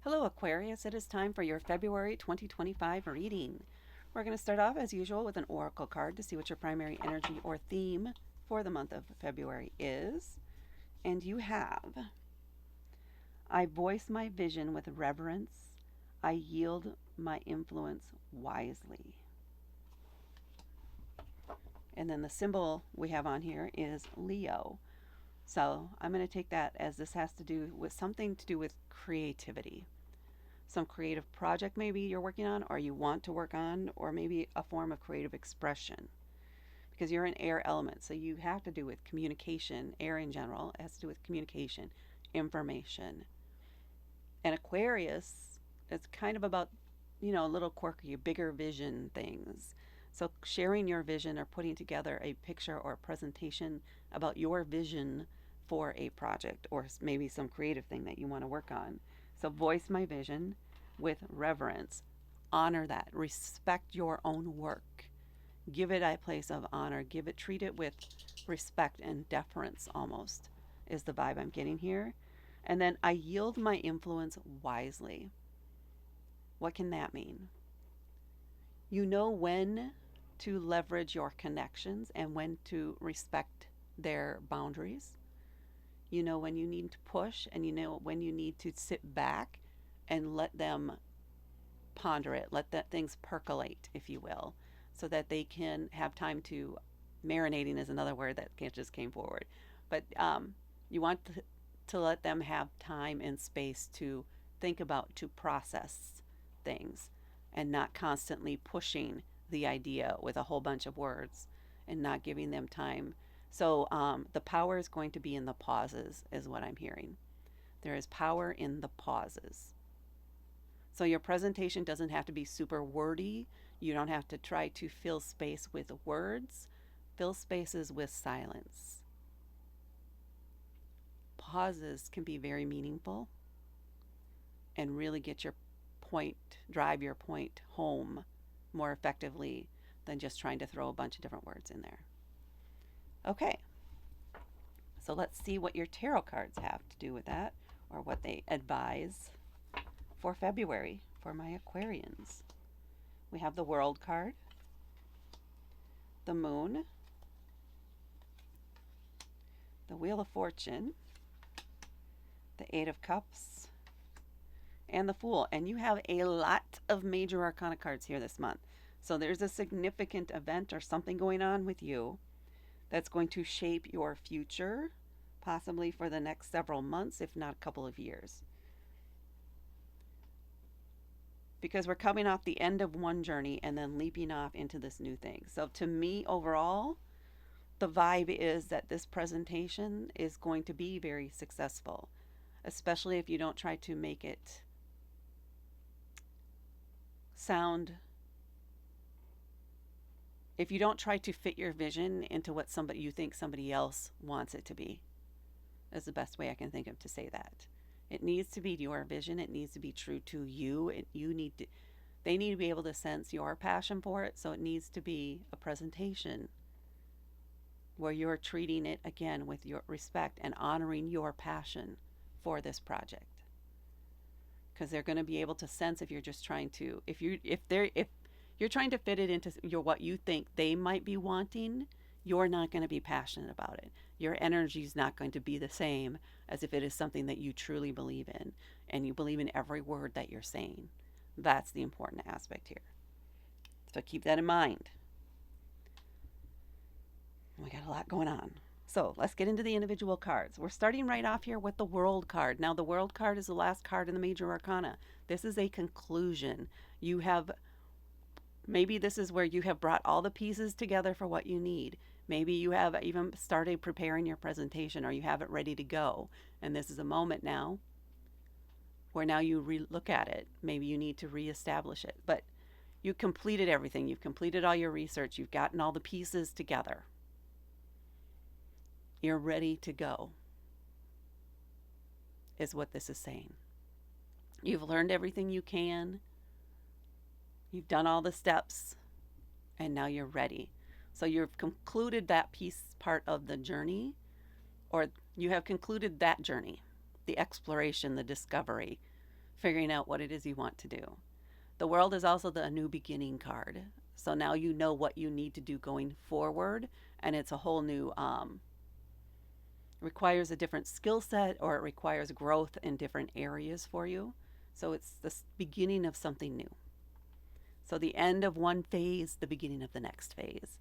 Hello, Aquarius. It is time for your February 2025 reading. We're going to start off, as usual, with an oracle card to see what your primary energy or theme for the month of February is. And you have I voice my vision with reverence, I yield my influence wisely. And then the symbol we have on here is Leo. So I'm going to take that as this has to do with something to do with creativity. Some creative project maybe you're working on or you want to work on, or maybe a form of creative expression, because you're an air element, so you have to do with communication. Air in general has to do with communication, information. And Aquarius is kind of about, a little quirky, bigger vision things. So sharing your vision or putting together a picture or a presentation about your vision for a project or maybe some creative thing that you want to work on. So voice my vision with reverence. Honor that. Respect your own work. Give it a place of honor. Treat it with respect and deference almost, is the vibe I'm getting here. And then I yield my influence wisely. What can that mean? You know when to leverage your connections and when to respect their boundaries. You know when you need to push, and you know when you need to sit back and let them ponder it, let that things percolate, if you will, so that they can have time to. Marinating is another word that just came forward, but you want to let them have time and space to think about, to process things, and not constantly pushing the idea with a whole bunch of words and not giving them time. So the power is going to be in the pauses, is what I'm hearing. There is power in the pauses. So your presentation doesn't have to be super wordy. You don't have to try to fill space with words. Fill spaces with silence. Pauses can be very meaningful and really get your point, drive your point home more effectively than just trying to throw a bunch of different words in there. Okay, so let's see what your tarot cards have to do with that, or what they advise for February for my Aquarians. We have the World card, the Moon, the Wheel of Fortune, the Eight of Cups, and the Fool. And you have a lot of major arcana cards here this month. So there's a significant event or something going on with you that's going to shape your future, possibly for the next several months, if not a couple of years. Because we're coming off the end of one journey and then leaping off into this new thing. So to me, overall, the vibe is that this presentation is going to be very successful, especially if you don't try to make it sound, if you don't try to fit your vision into what you think somebody else wants it to be. That's the best way I can think of to say that. It needs to be your vision. It needs to be true to you. They need to be able to sense your passion for it. So it needs to be a presentation where you're treating it again with your respect and honoring your passion for this project. Because they're going to be able to sense if you're just trying to, if you're trying to fit it into what you think they might be wanting, you're not going to be passionate about it. Your energy is not going to be the same as if it is something that you truly believe in and you believe in every word that you're saying. That's the important aspect here. So keep that in mind. We got a lot going on. So let's get into the individual cards. We're starting right off here with the World card. Now, the World card is the last card in the major arcana. This is a conclusion. Maybe this is where you have brought all the pieces together for what you need. Maybe you have even started preparing your presentation, or you have it ready to go. And this is a moment now where now you look at it. Maybe you need to reestablish it. But you completed everything. You've completed all your research. You've gotten all the pieces together. You're ready to go, is what this is saying. You've learned everything you can. You've done all the steps, and now you're ready. So you've concluded that part of the journey, or you have concluded that journey, the exploration, the discovery, figuring out what it is you want to do. The world is also the new beginning card. So now you know what you need to do going forward, and it's a whole new requires a different skill set, or it requires growth in different areas for you. So it's the beginning of something new. So the end of one phase, the beginning of the next phase.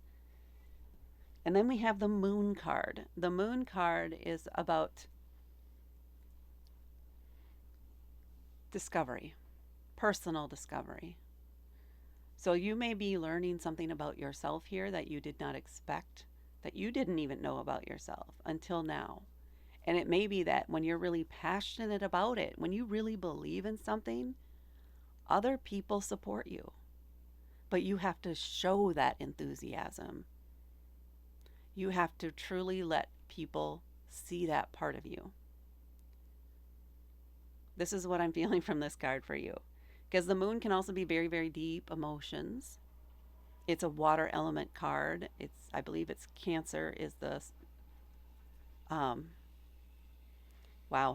And then we have the moon card. The moon card is about discovery, personal discovery. So you may be learning something about yourself here that you did not expect, that you didn't even know about yourself until now. And it may be that when you're really passionate about it, when you really believe in something, other people support you. But you have to show that enthusiasm. You have to truly let people see that part of you. This is what I'm feeling from this card for you. Because the moon can also be very, very deep emotions. It's a water element card. I believe it's Cancer is the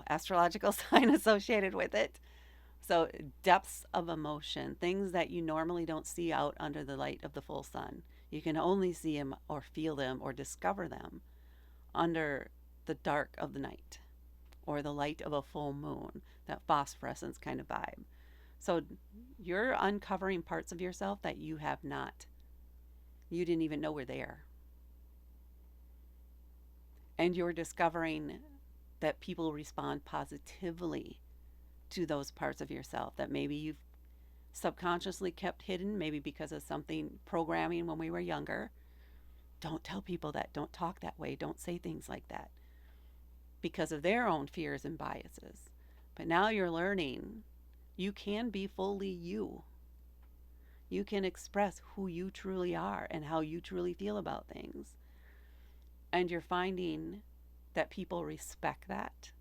astrological sign associated with it. So depths of emotion, things that you normally don't see out under the light of the full sun. You can only see them or feel them or discover them under the dark of the night or the light of a full moon, that phosphorescence kind of vibe. So you're uncovering parts of yourself that you didn't even know were there. And you're discovering that people respond positively to those parts of yourself that maybe you've subconsciously kept hidden, maybe because of something programming when we were younger. Don't tell people that. Don't talk that way. Don't say things like that because of their own fears and biases. But now you're learning you can be fully you. You can express who you truly are and how you truly feel about things. And you're finding that people respect that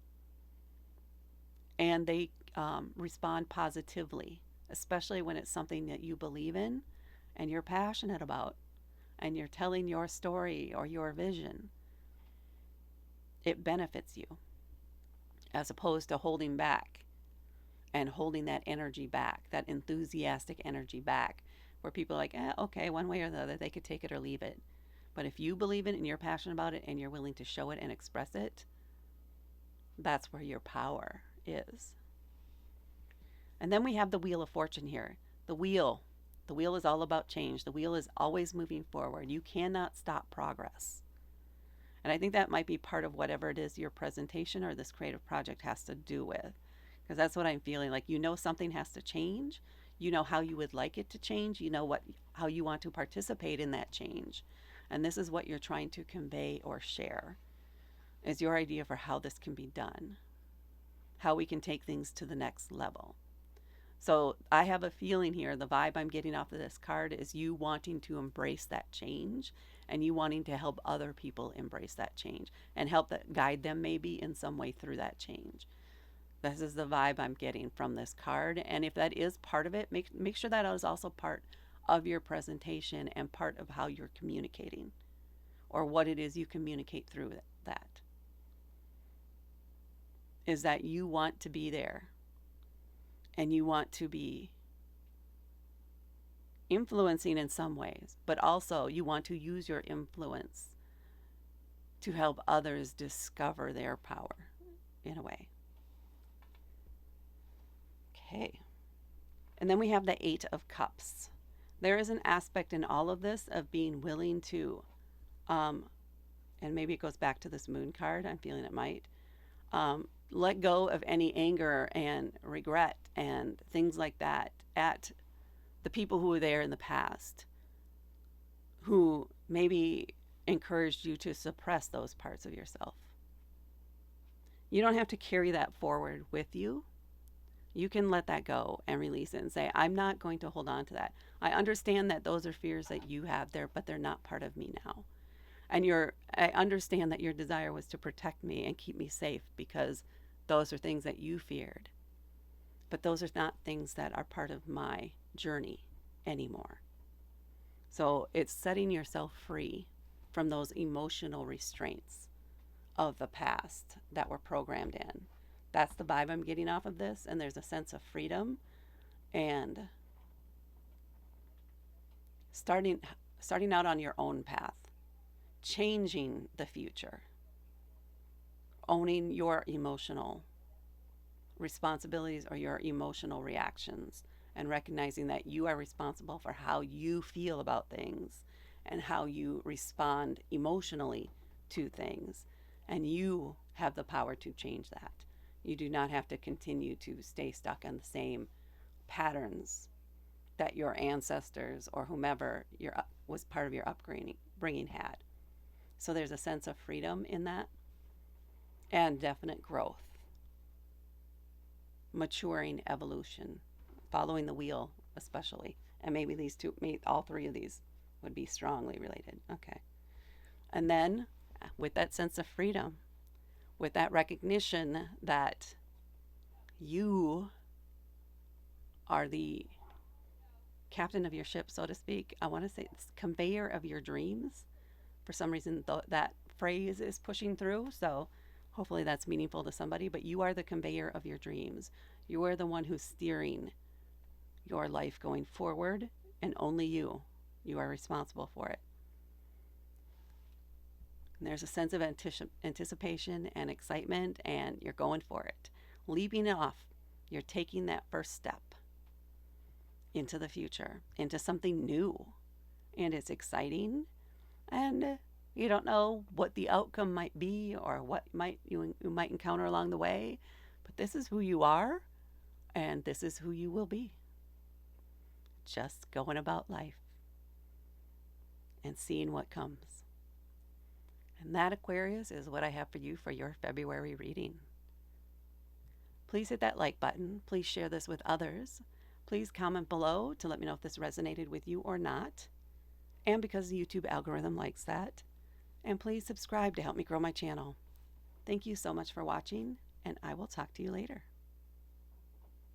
and they respond positively, especially when it's something that you believe in and you're passionate about and you're telling your story or your vision. It benefits you as opposed to holding back and holding that energy back, that enthusiastic energy back, where people are like, okay, one way or the other, they could take it or leave it. But if you believe it and you're passionate about it and you're willing to show it and express it, that's where your power is. And then we have the Wheel of Fortune here. The wheel is all about change. The wheel is always moving forward. You cannot stop progress. And I think that might be part of whatever it is your presentation or this creative project has to do with. Because that's what I'm feeling like. Something has to change. You know how you would like it to change. You know how you want to participate in that change. And this is what you're trying to convey or share, is your idea for how this can be done, how we can take things to the next level. So I have a feeling here, the vibe I'm getting off of this card is you wanting to embrace that change and you wanting to help other people embrace that change and help guide them maybe in some way through that change. This is the vibe I'm getting from this card. And if that is part of it, make sure that is also part of your presentation and part of how you're communicating or what it is you communicate through that. Is that you want to be there and you want to be influencing in some ways, but also you want to use your influence to help others discover their power in a way. Okay. And then we have the Eight of Cups. There is an aspect in all of this of being willing to, and maybe it goes back to this moon card, I'm feeling it might, let go of any anger and regret and things like that at the people who were there in the past, who maybe encouraged you to suppress those parts of yourself. You don't have to carry that forward with you. You can let that go and release it and say, I'm not going to hold on to that. I understand that those are fears that you have there, but they're not part of me now. And I understand that your desire was to protect me and keep me safe because those are things that you feared. But those are not things that are part of my journey anymore. So it's setting yourself free from those emotional restraints of the past that were programmed in. That's the vibe I'm getting off of this. And there's a sense of freedom and starting starting out on your own path, changing the future, owning your emotional responsibilities or your emotional reactions, and recognizing that you are responsible for how you feel about things and how you respond emotionally to things. And you have the power to change that. You do not have to continue to stay stuck in the same patterns that your ancestors or whomever was part of your upbringing had. So there's a sense of freedom in that and definite growth, maturing evolution, following the wheel, especially. And maybe these two, maybe all three of these would be strongly related. Okay. And then with that sense of freedom, with that recognition that you are the captain of your ship, so to speak, I want to say it's conveyor of your dreams. For some reason, that phrase is pushing through. So hopefully that's meaningful to somebody. But you are the conveyor of your dreams. You are the one who's steering your life going forward, and only you. You are responsible for it. And there's a sense of anticipation and excitement, and you're going for it. Leaping off, you're taking that first step into the future, into something new. And it's exciting, and you don't know what the outcome might be or what you might encounter along the way, but this is who you are, and this is who you will be. Just going about life and seeing what comes. And that, Aquarius, is what I have for you for your February reading. Please hit that like button. Please share this with others. Please comment below to let me know if this resonated with you or not, and because the YouTube algorithm likes that. And please subscribe to help me grow my channel. Thank you so much for watching, and I will talk to you later.